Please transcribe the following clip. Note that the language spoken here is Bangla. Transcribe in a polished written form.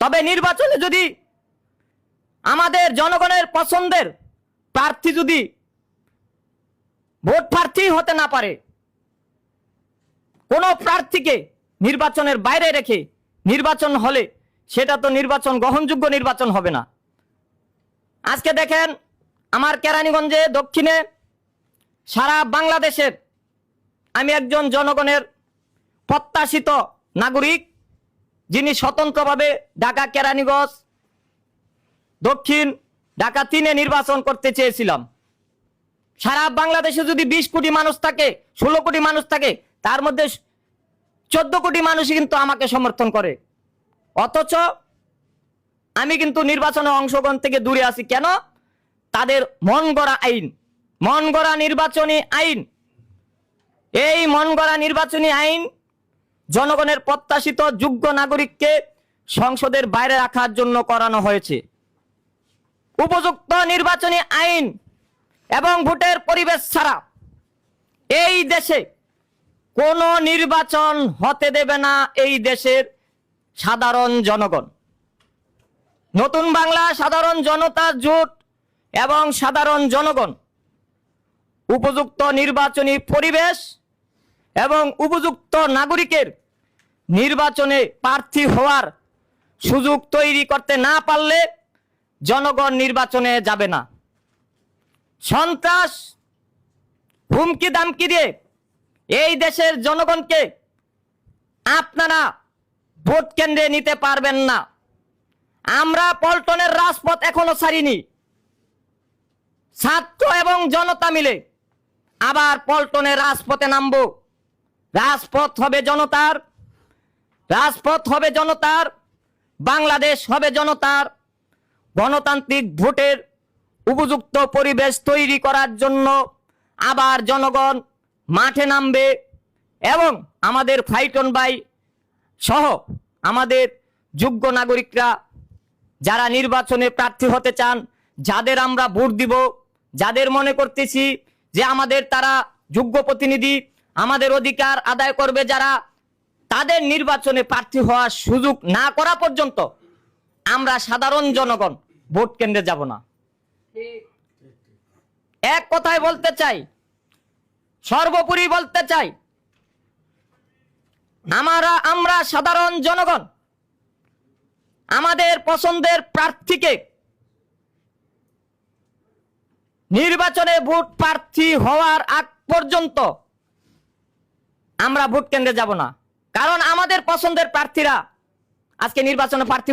তবে নির্বাচনে যদি আমাদের জনগণের পছন্দের প্রার্থী যদি ভোট প্রার্থী হতে না পারে, কোন প্রার্থীকে নির্বাচনের বাইরে রেখে নির্বাচন হলে সেটা তো নির্বাচন গ্রহণযোগ্য নির্বাচন হবে না। আজকে দেখেন আমার কেরানীগঞ্জে দক্ষিণে সারা বাংলাদেশের আমি একজন জনগণের প্রত্যাশিত নাগরিক, যিনি স্বতন্ত্রভাবে ঢাকা কেরানীগঞ্জ দক্ষিণ ঢাকা 3-এ নির্বাচন করতে চেয়েছিলাম। সারা বাংলাদেশে যদি 20 কোটি মানুষ থাকে, 16 কোটি মানুষ থাকে, তার মধ্যে 14 কোটি মানুষই কিন্তু আমাকে সমর্থন করে। অথচ আমি কিন্তু নির্বাচনে অংশগ্রহণ থেকে দূরে আছি। কেন? তাদের মন গড়া আইন, মন গড়া নির্বাচনী আইন, এই মন গড়া নির্বাচনী আইন জনগণের প্রত্যাশিত যোগ্য নাগরিককে সংসদের বাইরে রাখার জন্য করানো হয়েছে। উপযুক্ত নির্বাচনী আইন এবং ভোটের পরিবেশ ছাড়া এই দেশে কোনো নির্বাচন হতে দেবে না এই দেশের সাধারণ জনগণ। নতুন বাংলা সাধারণ জনতা জোট এবং সাধারণ জনগণ উপযুক্ত নির্বাচনী পরিবেশ এবং উপযুক্ত নাগরিকের নির্বাচনে প্রার্থী হওয়ার সুযোগ তৈরি করতে না পারলে জনগণ নির্বাচনে যাবে না। সন্ত্রাস, হুমকি দামকি দিয়ে এই দেশের জনগণকে আপনারা ভোট কেন্দ্রে নিতে পারবেন না। আমরা পল্টনের রাজপথ এখনো ছাড়িনি। ছাত্র এবং জনতা মিলে আবার পল্টনের রাজপথে নামবো। রাজপথ হবে জনতার, রাজপথ হবে জনতার, বাংলাদেশ হবে জনতার। গণতান্ত্রিক ভোটের উপযুক্ত পরিবেশ তৈরি করার জন্য আবার জনগণ মাঠে নামবে এবং আমাদের ফাইটন ভাই সহ আমাদের যোগ্য নাগরিকরা যারা নির্বাচনে প্রার্থী হতে চান, যাদের আমরা ভোট দিব, যাদের মনে করতেছি যে আমাদের তারা যোগ্য প্রতিনিধি, আমাদের অধিকার আদায় করবে, যারা তাদের নির্বাচনে প্রার্থী হওয়ার সুযোগ না করা পর্যন্ত আমরা সাধারণ জনগণ ভোট কেন্দ্রে যাব না। এক কথায় বলতে চাই, সর্বোপরি বলতে চাই, আমরা সাধারণ জনগণ আমাদের পছন্দের প্রার্থীকে নির্বাচনে ভোট প্রার্থী হওয়ার আগ পর্যন্ত আমরা ভোট কেন্দ্রে যাব না। কারণ আমাদের পছন্দের প্রার্থীরা আজকে নির্বাচনে প্রার্থী